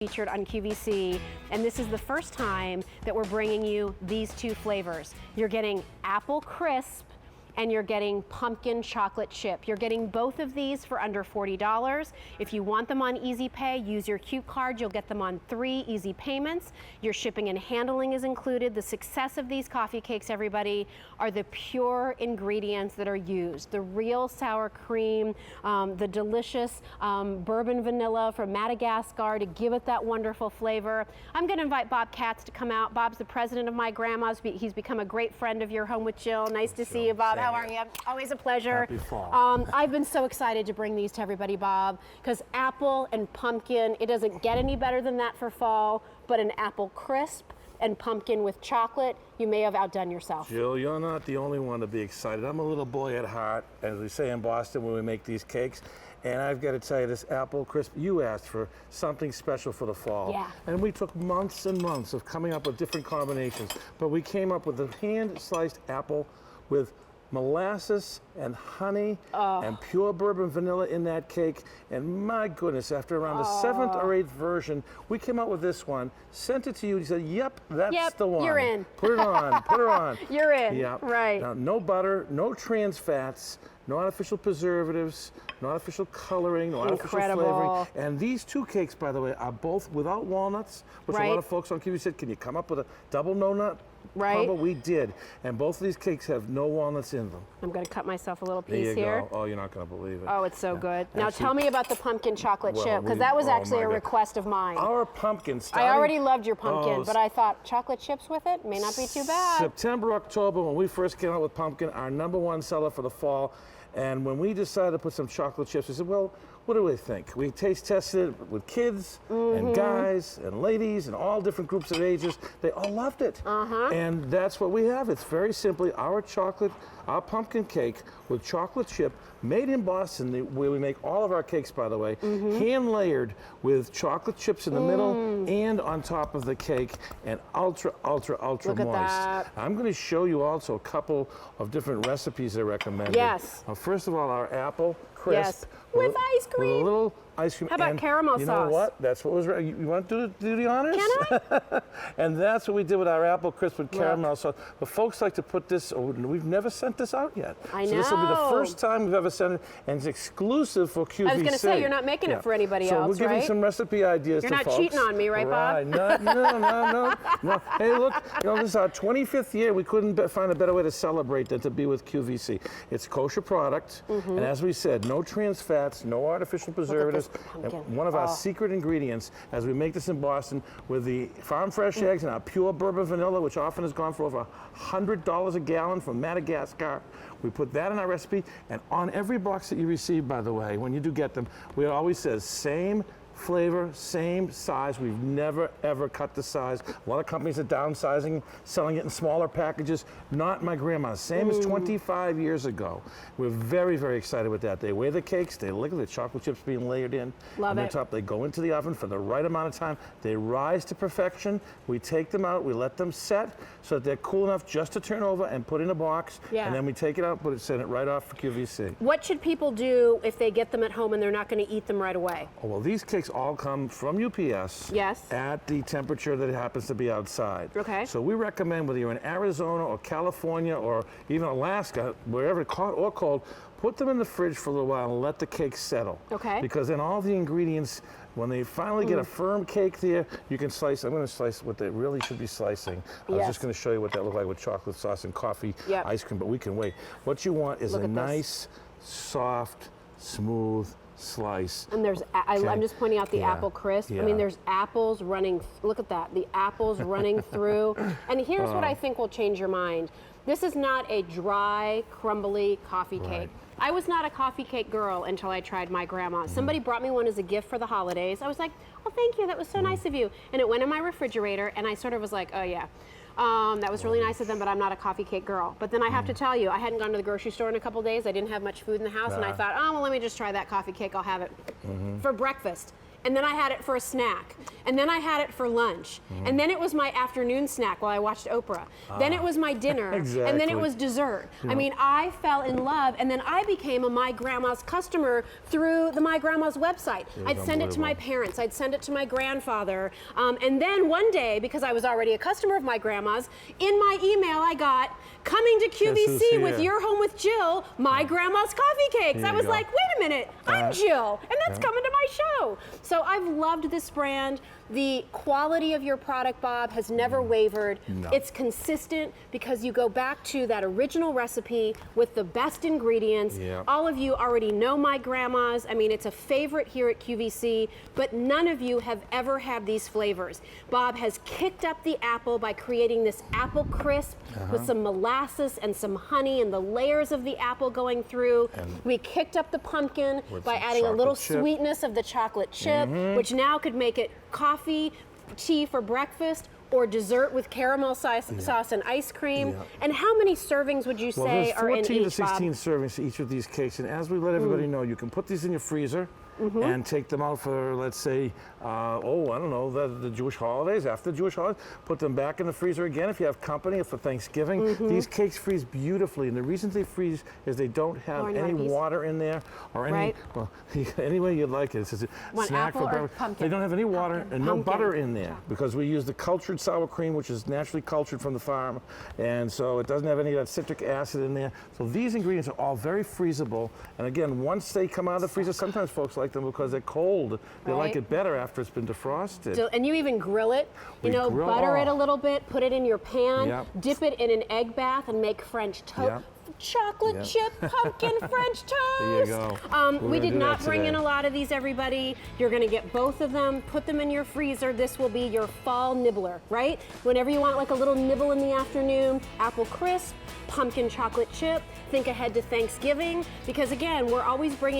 featured on QVC, and this is the first time that we're bringing you these two flavors. You're getting apple crisp and you're getting pumpkin chocolate chip. You're getting both of these for under $40. If you want them on Easy Pay, use your Q card. You'll get them on 3 easy payments. Your shipping and handling is included. The success of these coffee cakes, everybody, are the pure ingredients that are used. The real sour cream, the delicious bourbon vanilla from Madagascar to give it that wonderful flavor. I'm gonna invite Bob Katz to come out. Bob's the president of My Grandma's. He's become a great friend of your Home with Jill. Nice to see you, Bob. How are you? Always a pleasure. Happy fall. I've been so excited to bring these to everybody, Bob, because apple and pumpkin, it doesn't get any better than that for fall, but an apple crisp and pumpkin with chocolate, you may have outdone yourself. Jill, you're not the only one to be excited. I'm a little boy at heart, as we say in Boston when we make these cakes. And I've got to tell you, this apple crisp, you asked for something special for the fall. Yeah. And we took months and months of coming up with different combinations. But we came up with a hand-sliced apple with molasses and honey and pure bourbon vanilla in that cake. And my goodness, after around the 7th or 8th version, we came up with this one, sent it to you, you said, yep, that's the one. You're in. Put it on, put her on. You're in, Yeah. right. Now, no butter, no trans fats, no artificial preservatives, no artificial coloring, no artificial flavoring. And these two cakes, by the way, are both without walnuts, which a lot of folks on QVC said, can you come up with a double no nut combo? We did. And both of these cakes have no walnuts in them. I'm going to cut myself a little There piece you here. go. Oh, you're not going to believe it. Oh, it's so good. Now Actually, tell me about the pumpkin chocolate chip, because that was actually a request of mine. Our pumpkin I already loved your pumpkin, but I thought chocolate chips with it may not be too bad. September, October, when we first came out with pumpkin, our #1 seller for the fall. And when we decided to put some chocolate chips, we said, well, what do we think? We taste tested it with kids and guys and ladies and all different groups of ages. They all loved it. And that's what we have. It's very simply our pumpkin cake with chocolate chip, made in Boston, where we make all of our cakes, by the way, hand layered with chocolate chips in the middle and on top of the cake, and ultra, ultra, ultra Look moist. at that. I'm going to show you also a couple of different recipes I recommend. Yes. First of all, our apple crisp. Yes. With ice cream. With a little ice cream. How about caramel sauce? You know what? That's what was right. You want to do the honors? Can I? And that's what we did with our apple crisp with caramel sauce. But folks like to put this, we've never sent this out yet. I know. So this will be the first time we've ever sent it, and it's exclusive for QVC. I was going to say, you're not making it for anybody else, So we're giving some recipe ideas You're to not folks. cheating on me, right, Bob? No. Hey, look, this is our 25th year. We couldn't find a better way to celebrate than to be with QVC. It's a kosher product, and as we said, no trans fats, no artificial preservatives. And one of our secret ingredients, as we make this in Boston, with the farm fresh eggs and our pure bourbon vanilla, which often has gone for over $100 a gallon from Madagascar. We put that in our recipe, and on every box that you receive, by the way, when you do get them, we always says same flavor, same size. We've never, ever cut the size. A lot of companies are downsizing, selling it in smaller packages. Not My Grandma's. Same as 25 years ago. We're very, very excited with that. They weigh the cakes. They look at the chocolate chips being layered in. Love it. On top, they go into the oven for the right amount of time. They rise to perfection. We take them out. We let them set so that they're cool enough just to turn over and put in a box. Yeah. And then we take it out, send it right off for QVC. What should people do if they get them at home and they're not going to eat them right away? Oh, well, these cakes all come from UPS at the temperature that it happens to be outside. Okay. So we recommend whether you're in Arizona or California or even Alaska, wherever hot or cold, put them in the fridge for a little while and let the cake settle. Okay. Because then all the ingredients, when they finally get a firm cake there, you can slice. I'm going to slice what they really should be slicing. I was just going to show you what that looked like with chocolate sauce and coffee ice cream, but we can wait. What you want is a nice, soft, smooth slice. And there's, I'm just pointing out the apple crisp. I mean, there's apples running, look at that, the apples running through. And here's what I think will change your mind. This is not a dry, crumbly coffee cake. I was not a coffee cake girl until I tried My Grandma. Somebody brought me one as a gift for the holidays. I was like, oh, thank you, that was so nice of you. And it went in my refrigerator, and I sort of was like, oh yeah. That was really nice of them, but I'm not a coffee cake girl. But then I have to tell you, I hadn't gone to the grocery store in a couple days. I didn't have much food in the house, and I thought, oh, well, let me just try that coffee cake. I'll have it for breakfast. and then I had it for a snack, and then I had it for lunch, and then it was my afternoon snack while I watched Oprah. Then it was my dinner, and then Exactly. it was dessert. I mean, I fell in love, and then I became a My Grandma's customer through the My Grandma's website. I'd send it to my parents, I'd send it to my grandfather, and then one day, because I was already a customer of My Grandma's, in my email I got, coming to QVC with Your Home with Jill, My Grandma's coffee cakes. I was like, wait a minute, I'm Jill, and that's coming to my show. So I've loved this brand. The quality of your product, Bob, has never wavered. No. It's consistent because you go back to that original recipe with the best ingredients. Yep. All of you already know My Grandma's. I mean, it's a favorite here at QVC, but none of you have ever had these flavors. Bob has kicked up the apple by creating this apple crisp with some molasses and some honey and the layers of the apple going through. And we kicked up the pumpkin by some adding a little chocolate chip. sweetness of the chocolate chip, which now could make it coffee, tea for breakfast, or dessert with caramel sauce and ice cream. Yeah. And how many servings would you say are in 14 each, to 16 Bob? servings to each of these cakes. And as we let everybody know, you can put these in your freezer and take them out for, let's say, I don't know, the Jewish holidays, after the Jewish holidays. Put them back in the freezer again if you have company or for Thanksgiving. These cakes freeze beautifully. And the reason they freeze is they don't have any water in there or any, well, any way you'd like it. It's just a snack apple for or breakfast. pumpkin? They don't have any water and no Pumpkin. butter in there because we use the cultured sour cream, which is naturally cultured from the farm. And so it doesn't have any of that citric acid in there. So these ingredients are all very freezable. And again, once they come out of the freezer, sometimes folks like them because they're cold. They like it better after it's been defrosted. And you even grill it, We grill- butter it a little bit, put it in your pan, Yep. dip it in an egg bath, and make French toast. Yep. Chocolate Yep. chip pumpkin French toast. There you go. We're We gonna did do not that bring in today. a lot of these, everybody. You're going to get both of them. Put them in your freezer. This will be your fall nibbler, right? Whenever you want like a little nibble in the afternoon, apple crisp, pumpkin chocolate chip. Think ahead to Thanksgiving because again, we're always bringing